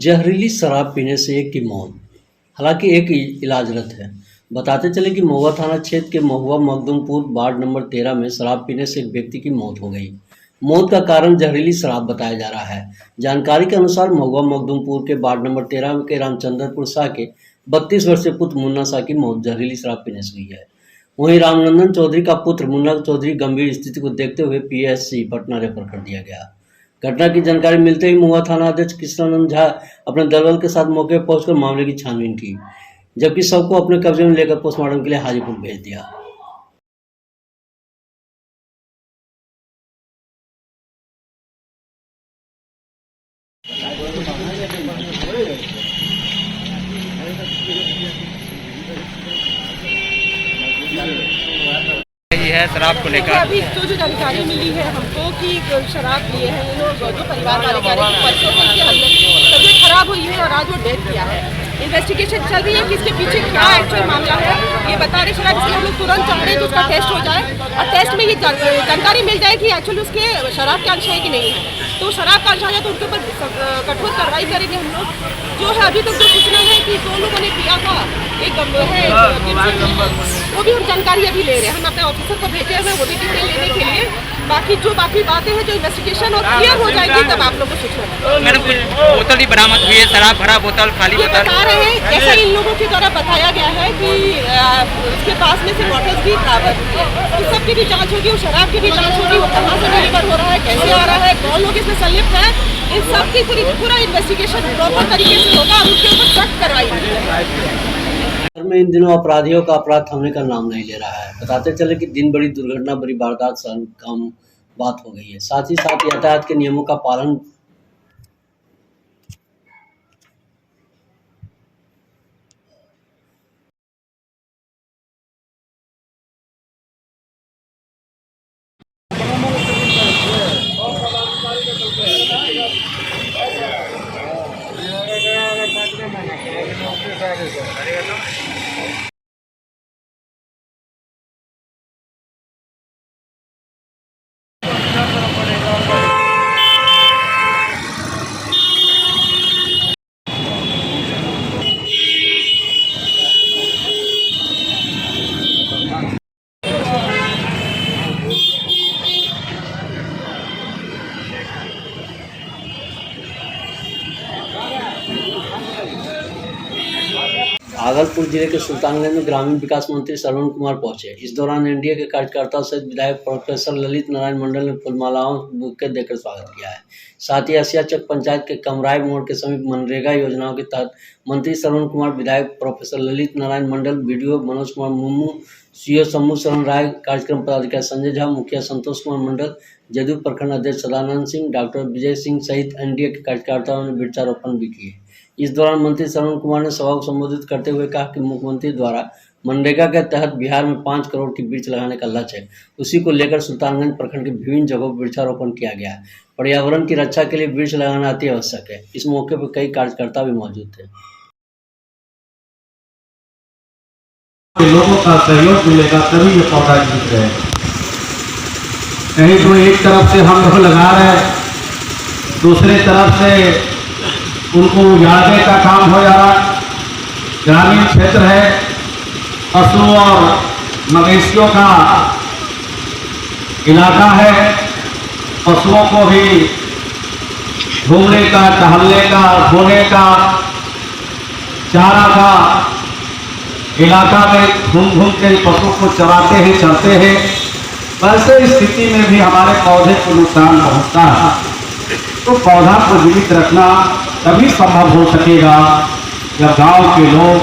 जहरीली शराब पीने से एक की मौत। हालांकि एक इलाजरत है। बताते चले कि महुआ थाना क्षेत्र के महुआ मखदूमपुर वार्ड नंबर 13 में शराब पीने से एक व्यक्ति की मौत हो गई। मौत का कारण जहरीली शराब बताया जा रहा है। जानकारी के अनुसार महुआ मखदूमपुर के वार्ड नंबर 13 के रामचंद्रपुर शाह के 32 वर्षीय पुत्र मुन्ना शाह की मौत जहरीली शराब पीने से हुई है। वहीं रामनंदन चौधरी का पुत्र मुन्ना चौधरी गंभीर स्थिति को देखते हुए पीएससी पटना रेफर कर दिया गया। घटना की जानकारी मिलते ही महुआ थाना अध्यक्ष कृष्णानंद झा अपने दलबल के साथ मौके पर पहुंचकर मामले की छानबीन की, जबकि शव को अपने कब्जे में लेकर पोस्टमार्टम के लिए हाजीपुर भेज दिया। ये है शराब को लेकर अभी जो जानकारी मिली है हमको कि शराब पिए हैं ये लोग, जो परिवार वाले कह रहे हैं परसों से उनकी हालत तबीयत खराब हुई है और आज वो डेथ किया है। इन्वेस्टिगेशन चल रही है कि इसके पीछे क्या एक्चुअल मामला है ये बता रहे शराब, इसलिए हम लोग तुरंत चाह रहे हैं कि उसका टेस्ट हो जाए और टेस्ट में ये जानकारी मिल जाए कि एक्चुअली उसके शराब का अंश है कि नहीं है। तो शराब का अंश आ जाए तो उनके ऊपर कठोर कार्रवाई करेंगे हम लोग। जो है अभी तक जो सूचना है कि 2 लोगों ने पिया था, एक है वो भी हम जानकारी अभी ले रहे हैं। हम अपने ऑफिसर को भेजे हैं वो भी डिटेल लेने के लिए। बाकी बातें हैं जो इन्वेस्टिगेशन और क्लियर हो जाएगी तब आप लोगों को सूचना। मैडम कुछ बोतल भी बरामद हुई है, शराब भरा बोतल, खाली बोतल बता रहे हैं। ऐसा इन लोगों के द्वारा बताया गया है कि उसके पास में से बॉटल्स भी बरामद हुई है। उस सब की भी जाँच होगी, उस शराब की भी जाँच होगी, वो कहाँ से डिलीवर हो रहा है, कैसे आ रहा है, कौन लोग इसमें संलिप्त है, इन सब की पूरा इन्वेस्टिगेशन प्रॉपर तरीके से होगा और उसके ऊपर सख्त कार्रवाई होगी। में इन दिनों अपराधियों का अपराध थमने का नाम नहीं ले रहा है। बताते चले कि दिन बड़ी दुर्घटना, बड़ी वारदात कम बात हो गई है। साथ ही साथ यातायात के नियमों का पालन भागलपुर जिले के सुल्तानगंज में ग्रामीण विकास मंत्री श्रवण कुमार पहुंचे। इस दौरान एनडीए के कार्यकर्ताओं सहित विधायक प्रोफेसर ललित नारायण मंडल ने फूलमालाओं बुके देकर स्वागत किया है। साथ ही असिया चक पंचायत के कमराय मोड़ के समीप मनरेगा योजनाओं के तहत मंत्री श्रवण कुमार, विधायक professor Lalit Narayan Mandal, BDO Manoj Kumar Murmu, CO Shambhu शरण राय, कार्यक्रम पदाधिकारी संजय झा, मुखिया संतोष कुमार मंडल, जदयू प्रखंड अध्यक्ष सदानंद सिंह, डॉक्टर विजय सिंह सहित एनडीए के कार्यकर्ताओं ने वृक्षारोपण भी किए। इस दौरान मंत्री श्रवण कुमार ने सभा को संबोधित करते हुए कहा कि मुख्यमंत्री द्वारा मनरेगा के तहत बिहार में 5 करोड़ की वृक्ष लगाने का लक्ष्य है। उसी को लेकर सुल्तानगंज प्रखंड के विभिन्न जगहों पर वृक्षारोपण किया गया है। पर्यावरण की रक्षा के लिए वृक्ष लगाना अति आवश्यक है। इस मौके पर कई कार्यकर्ता भी मौजूद थे। लोगों का सहयोग मिलेगा तभी ये पौधा जीत रहे। कहीं तो एक तरफ से हम लोग लगा रहे हैं, दूसरे तरफ से उनको उजाड़ने का काम हो जा रहा। ग्रामीण क्षेत्र है, पशुओं और मवेशियों का इलाका है। पशुओं को भी घूमने का, टहलने का, बोने का, चारा का इलाका में घूम के पशु को चराते हैं, चरते हैं। वैसे स्थिति में भी हमारे पौधे को नुकसान पहुंचता है। तो पौधा को जीवित रखना तभी संभव हो सकेगा जब गांव के लोग,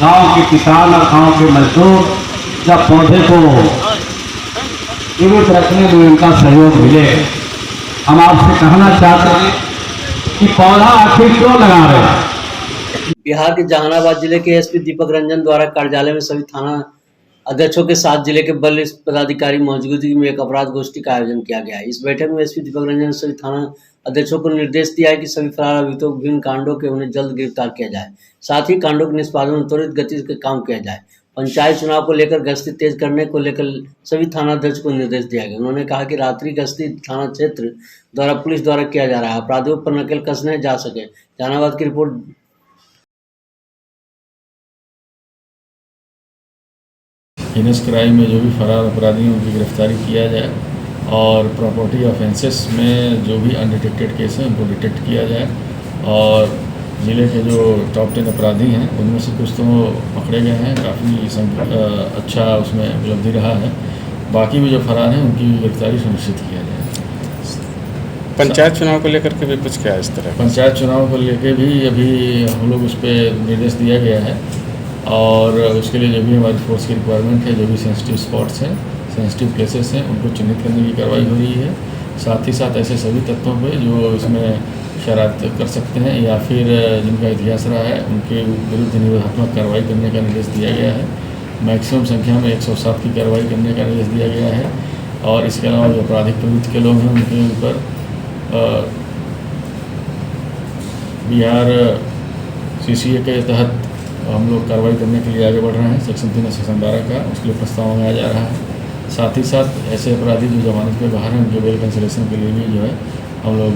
गांव के किसान और गांव के मजदूर जब पौधे को जीवित रखने में उनका सहयोग मिले। हम आपसे कहना चाहते हैं कि पौधा आखिर क्यों लगा रहे हैं। बिहार के जहानाबाद जिले के एसपी दीपक रंजन द्वारा कार्यालय में सभी थाना अध्यक्षों के साथ जिले के वरिष्ठ पदाधिकारी मौजूदगी में एक अपराध गोष्ठी का आयोजन किया गया है। इस बैठक में एसपी दीपक रंजन ने सभी थाना अध्यक्षों को निर्देश दिया है कि सभी फरार अभियुक्तों विभिन्न कांडों के उन्हें जल्द गिरफ्तार किया जाए। साथ ही कांडों के निष्पादन में त्वरित गति से काम किया जाए। पंचायत चुनाव को लेकर गश्ती तेज करने को लेकर सभी थानाध्यक्ष को निर्देश दिया गया। उन्होंने कहा कि रात्रि गश्ती थाना क्षेत्र द्वारा पुलिस द्वारा किया जा रहा है, अपराधियों पर नकेल कसने जा सके। जहानाबाद की रिपोर्ट। हिनस क्राइम में जो भी फरार अपराधी हैं उनकी गिरफ्तारी किया जाए और प्रॉपर्टी ऑफेंसेस में जो भी अनडिटेक्टेड केस हैं उनको डिटेक्ट किया जाए और ज़िले के जो टॉप 10 अपराधी हैं उनमें से कुछ तो पकड़े गए हैं, काफ़ी अच्छा उसमें उपलब्धि रहा है। बाकी भी जो फरार हैं उनकी गिरफ्तारी सुनिश्चित किया जाए। पंचायत चुनाव को लेकर के भी कुछ क्या इस तरह? पंचायत चुनाव को लेकर भी अभी हम लोग उस पर निर्देश दिया गया है और उसके लिए जो भी हमारी फोर्स की रिक्वायरमेंट है, जो भी सेंसिटिव स्पॉट्स हैं, सेंसिटिव प्लेसेस हैं, उनको चिन्हित करने की कार्रवाई हो रही है। साथ ही साथ ऐसे सभी तत्वों पे जो इसमें शरारत कर सकते हैं या फिर जिनका इतिहास रहा है उनके विरुद्ध निरोधात्मक कार्रवाई करने का निर्देश दिया गया है। मैक्सिमम संख्या में 107 की कार्रवाई करने का निर्देश दिया गया है और इसके अलावा जो आपराधिक प्रवृत्ति के लोग हैं उनके ऊपर बिहार CCA के तहत हम लोग कार्रवाई करने के लिए आगे बढ़ रहे हैं। सेक्शन 3 और सेक्शन 12 का उसके लिए प्रस्ताव मंगाया जा रहा है। साथ ही साथ ऐसे अपराधी जो जमानत पे बाहर हैं उनके बेल कैंसिलेशन के लिए भी जो है हम लोग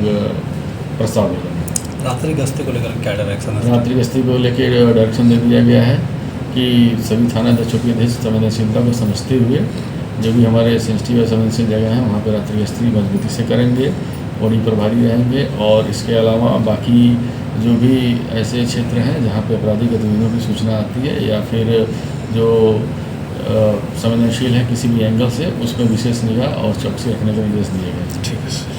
प्रस्ताव भेजेंगे। रात्रि गश्ती को लेकर क्या डायरेक्शन है? रात्रि गश्ती को लेकर डायरेक्शन दे दिया गया है कि सभी थानाध्यक्षों की संवेदनशीलता को समझते हुए जो भी हमारे सेंसिटिव और संवेदनशील जगह हैं वहाँ पर रात्रि गश्ती मजबूती से करेंगे, बड़ी प्रभारी रहेंगे और इसके अलावा बाकी जो भी ऐसे क्षेत्र हैं जहाँ पे अपराधी गतिविधियों की सूचना आती है या फिर जो संवेदनशील है किसी भी एंगल से, उसमें विशेष निगाह और चौकसी रखने के निर्देश दिए गए। ठीक है सर।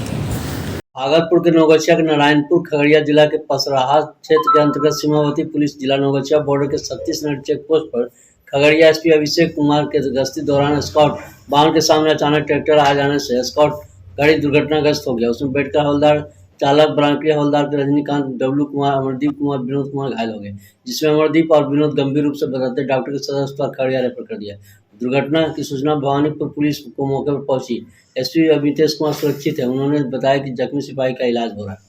भागलपुर के नवगछिया के नारायणपुर खगड़िया जिला के पसराहा क्षेत्र के अंतर्गत सीमावर्ती पुलिस जिला नवगछिया बॉर्डर के 36 नंबर चेक पोस्ट पर खगड़िया SP अभिषेक कुमार के गश्ती दौरान स्काउट वाहन के सामने अचानक ट्रैक्टर आ जाने से स्काउट गाड़ी दुर्घटनाग्रस्त हो गया। उसमें बैठकर हवलदार चालक ब्रांकीय हवलदार के रजनीकांत, डब्लू कुमार, अमरदीप कुमार, विनोद कुमार घायल हो गए, जिसमें अमरदीप और विनोद गंभीर रूप से बदलते डॉक्टर के सदर अस्पताल खगड़िया रेफर कर दिया। दुर्घटना की सूचना भवानीपुर पुलिस को मौके पर पहुंची। SP अमितेश कुमार सुरक्षित है। उन्होंने बताया कि जख्मी सिपाही का इलाज हो रहा है।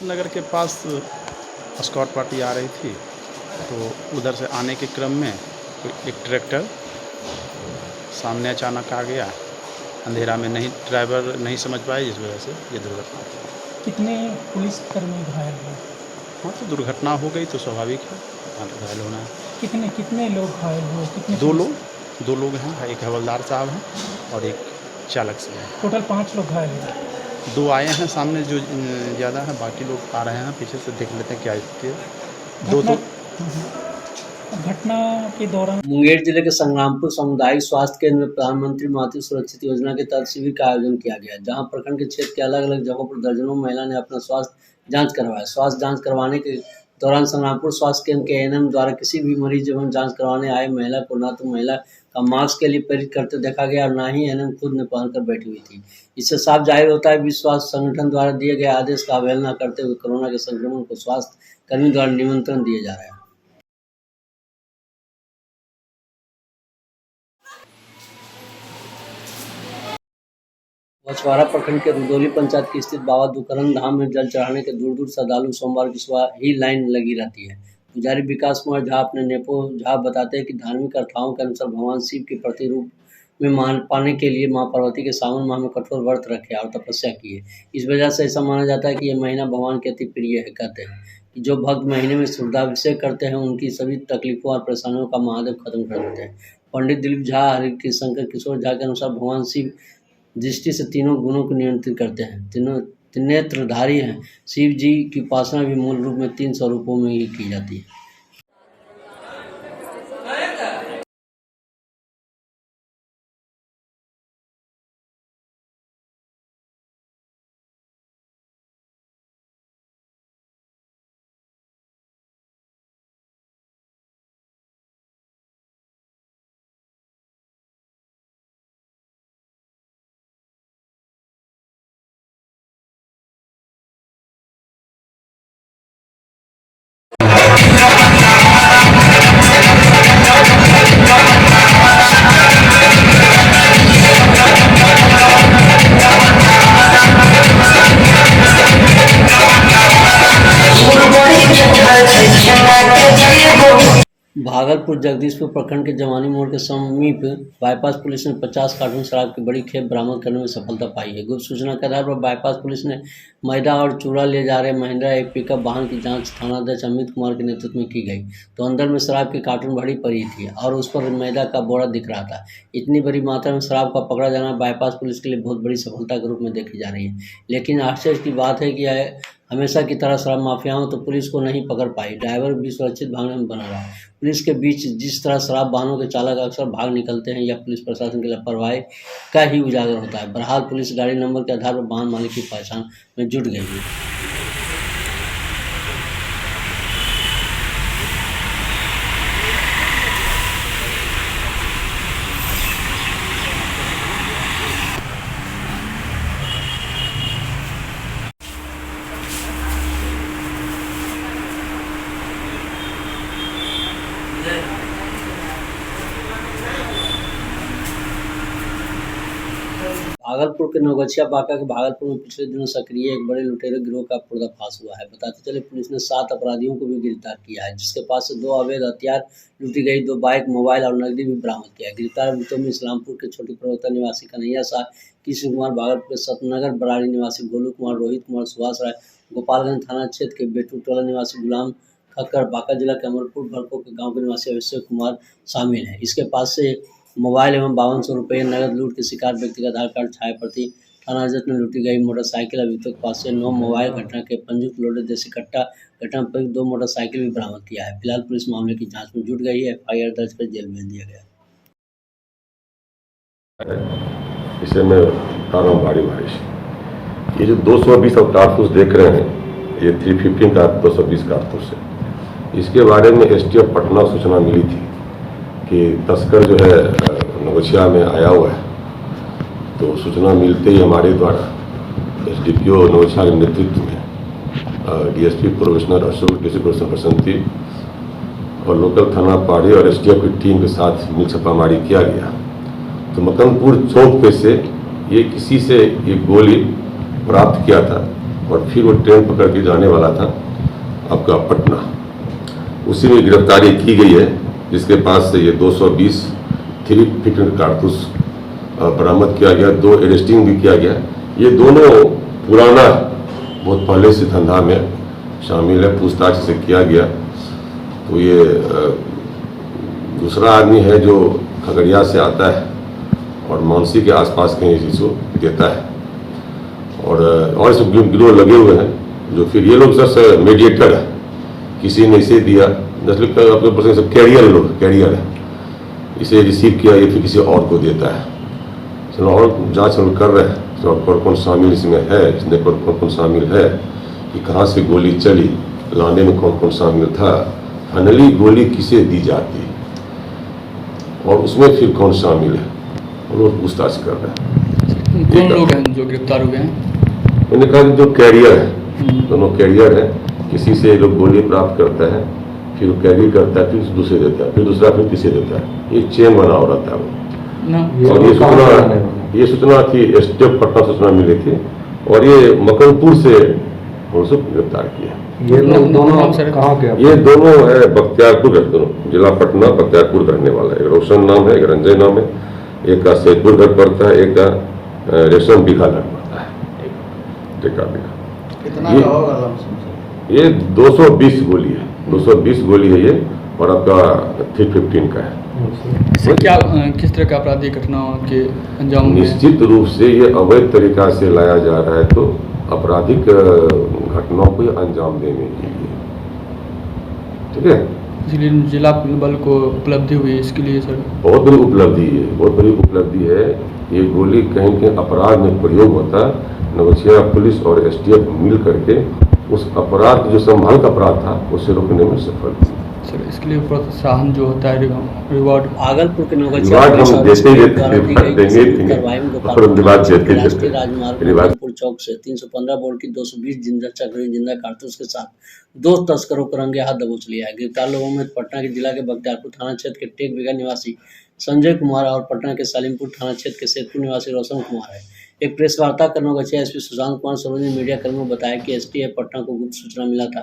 नगर के पास स्कॉट पार्टी आ रही थी तो उधर से आने के क्रम में एक ट्रैक्टर सामने अचानक आ गया। अंधेरा में नहीं ड्राइवर नहीं समझ पाए, जिस वजह से ये दुर्घटना। कितने पुलिसकर्मी घायल हुए? हाँ, तो दुर्घटना हो गई तो स्वाभाविक है घायल होना है। कितने लोग घायल हुए? कितने? दो लोग हैं, एक हवलदार साहब हैं और एक चालक से है। टोटल 5 लोग घायल हुए। 2 आए हैं सामने जो ज़्यादा है, बाकी लोग आ रहे हैं, पीछे से देख लेते हैं क्या स्थिति है। घटना के दौरान मुंगेर जिले के संग्रामपुर सामुदायिक स्वास्थ्य केंद्र में प्रधानमंत्री मातृ सुरक्षित योजना के तहत शिविर का आयोजन किया गया, जहां प्रखंड के क्षेत्र के अलग अलग जगहों पर दर्जनों महिला ने अपना स्वास्थ्य जांच करवाया। स्वास्थ्य जांच करवाने के दौरान संग्रामपुर स्वास्थ्य केंद्र के ANM द्वारा किसी भी मरीज एवं जांच करवाने आए महिला को न तो महिला का मास्क के लिए प्रेरित करते देखा गया और न ही ANM खुद ने पहनकर बैठी हुई थी। इससे साफ जाहिर होता है विश्व स्वास्थ्य संगठन द्वारा दिए गए आदेश का अवहेलना करते हुए कोरोना के संक्रमण को स्वास्थ्य कर्मी द्वारा निमंत्रण दिए जा रहे हैं। बछवाड़ा प्रखंड के रुदौली पंचायत की स्थित बाबा दुकरन धाम में जल चढ़ाने के दूर दूर श्रद्धालु सोमवार की सुबह ही लाइन लगी रहती है। पुजारी विकास कुमार झा अपने नेपो झा बताते हैं कि धार्मिक कथाओं के अनुसार भगवान शिव के प्रतिरूप में मान पाने के लिए मां पार्वती के सावन माह में कठोर व्रत रखे और तपस्या की है। इस वजह से ऐसा माना जाता है कि यह महीना भगवान के अति प्रिय है। कहते हैं कि जो भक्त महीने में शुद्धाभिषेक करते हैं उनकी सभी तकलीफों और परेशानियों का महादेव खत्म कर देते हैं। पंडित दिलीप झा हरिशंकर किशोर झा के अनुसार भगवान शिव दृष्टि से तीनों गुणों को नियंत्रित करते हैं, तीनों त्रिनेत्रधारी हैं। शिव जी की उपासना भी मूल रूप में 3 स्वरूपों में ही की जाती है। भागलपुर जगदीशपुर प्रखंड के जवानी मोड़ के समीप बाईपास पुलिस ने 50 कार्टून शराब की बड़ी खेप बरामद करने में सफलता पाई है। गुप्त सूचना के आधार पर बाईपास पुलिस ने मैदा और चूड़ा ले जा रहे महिंद्रा एक पिकअप वाहन की जांच थानाध्यक्ष अमित कुमार के नेतृत्व में की गई, तो अंदर में शराब की कार्टून भरी पड़ी थी और उस पर मैदा का बोरा दिख रहा था। इतनी बड़ी मात्रा में शराब का पकड़ा जाना बाईपास पुलिस के लिए बहुत बड़ी सफलता के रूप में देखी जा रही है। लेकिन आश्चर्य की बात है कि हमेशा की तरह शराब माफियाओं तो पुलिस को नहीं पकड़ पाई, ड्राइवर भी सुरक्षित भागने में बना रहा। पुलिस के बीच जिस तरह शराब वाहनों के चालक अक्सर भाग निकलते हैं, यह पुलिस प्रशासन की लापरवाही का ही उजागर होता है। बहरहाल पुलिस गाड़ी नंबर के आधार पर वाहन मालिक की पहचान में जुट गई है। भागलपुर के नवगछिया बांका के भागलपुर में पिछले दिनों सक्रिय एक बड़े लुटेरे गिरोह का पर्दाफाश हुआ है। बताते चले पुलिस ने 7 अपराधियों को भी गिरफ्तार किया है, जिसके पास से 2 अवैध हथियार, लूटी गई 2 बाइक, मोबाइल और नकदी भी बरामद किया है। गिरफ्तार अभियुक्तों में इस्लामपुर के छोटी प्रवक्ता निवासी कन्हैया शाह, कृष्ण कुमार, भागलपुर के सतनगर बराड़ी निवासी गोलू कुमार, रोहित कुमार, सुभाष राय, गोपालगंज थाना क्षेत्र के बेटू टोला निवासी गुलाम खक्कर, बांका जिला के अमरपुर भड़को के गाँव के निवासी अभिषेक कुमार शामिल है। इसके पास से मोबाइल एवं 5200 रुपये नगद लूट के शिकार व्यक्ति का आधार कार्ड, छाया प्रति, थानाध्यक्ष में लूटी गई मोटरसाइकिल, अभियुक्तों के पास से 9 मोबाइल, घटना के पंजीकृत लोडेड देसी कट्टा, घटना पर 2 मोटरसाइकिल भी बरामद किया है। फिलहाल पुलिस मामले की जांच में जुट गई है। FIR दर्ज कर जेल भेज दिया गया। इसे मैं बता रहा हूँ भारी बारिश। ये जो 220 कारतूस देख रहे हैं, ये 315 का 220 कारतूस है। इसके बारे में STF पटना सूचना मिली थी कि तस्कर जो है नवगछिया में आया हुआ है, तो सूचना मिलते ही हमारे द्वारा SDPO नवगछिया के नेतृत्व में DSP professor Ashok district professor Basanti और लोकल थाना पाड़ी और STF की टीम के साथ मिल छापामारी किया गया। तो मकनपुर चौक पे से ये किसी से ये गोली प्राप्त किया था और फिर वो ट्रेन पकड़ के जाने वाला था आपका पटना। उसी में गिरफ्तारी की गई है, जिसके पास से ये 220 315 कारतूस बरामद किया गया, 2 अरेस्टिंग भी किया गया। ये दोनों पुराना बहुत पहले से धंधा में शामिल है, पूछताछ से किया गया। तो ये दूसरा आदमी है जो खगड़िया से आता है और मानसी के आसपास कहीं चीज़ को देता है, और सब गिरोह लगे हुए हैं जो फिर ये लोग सर मीडिएटर है, किसी ने इसे दिया, जैसे सब कैरियर है, इसे रिसीव किया, ये फिर किसी और को देता है। चलो और जांच हम कर रहे हैं कौन कौन शामिल इसमें है, इसमें कौन कौन शामिल है, कि कहाँ से गोली चली, लाने में कौन कौन शामिल था, फाइनली गोली किसे दी जाती और उसमें फिर कौन शामिल है, वो लोग पूछताछ कर रहे हैं। कौन लोग हैं जो गिरफ्तार हुए हैं? मैंने कहा कि जो कैरियर है, दोनों कैरियर है, किसी से लोग गोली प्राप्त करता है, फिर वो कैरी करता है, फिर दूसरे देता है, फिर दूसरा फिर तीसरे देता है, एक चेन बना हो रहता है वो। और ये सूचना थी STF पटना सूचना मिली थी और ये मकनपुर से उनको गिरफ्तार किया। ये लोग दोनों कहाँ के? ये दोनों है बख्तियारपुर के, दोनों जिला पटना बख्तियारपुर रहने वाला है। एक रोशन नाम है, एक रंजय नाम है, एक का सैदपुर घर पड़ता है, एक का रेशम बीघा घर पड़ता है, टेका बीघा। कितना का होगा? ये 220 गोली है, 220 गोली है ये, और आपका 315 का है। इससे क्या किस तरह का आपराधिक घटनाओं के अंजाम में? निश्चित रूप से ये अवैध तरीका से लाया जा रहा है, तो आपराधिक घटनाओं को अंजाम देने के लिए, ठीक है। इसलिए जिला बल को उपलब्धि हुई इसके लिए सर? बहुत बड़ी उपलब्धि है, बहुत बड़ी उपलब्धि है। ये गोली कहीं के अपराध में प्रयोग होता, नवगछिया पुलिस और STF मिल करके उस अपराध जो संभावित अपराध था उसे रोकने में सफल हुई। सर इसके लिए प्रोत्साहन जो होता है रिवॉर्ड भागलपुर के रिवार्ड हम देते राष्ट्रीय राजमार्ग भागलपुर चौक से 315 बोर की 220 जिंदा कारतूस के साथ 2 तस्करों को रंगे हाथ दबोच लिया है। गिरफ्तार लोगों में पटना के जिला के बख्तियारपुर थाना क्षेत्र के टेक बिगा निवासी संजय कुमार और पटना के सालिमपुर थाना क्षेत्र के सैदपुर निवासी रोशन कुमार है। एक प्रेस वार्ता कर नौगछिया एसपी सुशांत कुमार सरोज ने मीडिया कर्मियों को बताया कि एसटीएफ पटना को गुप्त सूचना मिला था,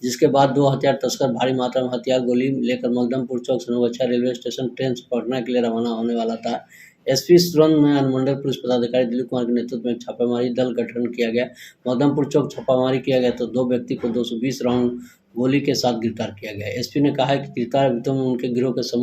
जिसके बाद 2 हथियार तस्कर भारी मात्रा में हथियार गोली लेकर मकदमपुर चौक से नौगछिया रेलवे स्टेशन ट्रेन से पटना के लिए रवाना होने वाला था। एसपी तुरंत में अनुमंडल पुलिस पदाधिकारी दिलीप कुमार के नेतृत्व में छापेमारी दल गठन किया गया। मकदमपुर चौक छापामारी किया गया तो 2 व्यक्ति को 220 राउंड गोली के साथ गिरफ्तार किया गया। एसपी ने कहा कि गिरफ्तार अभियुक्तों में उनके गिरोह के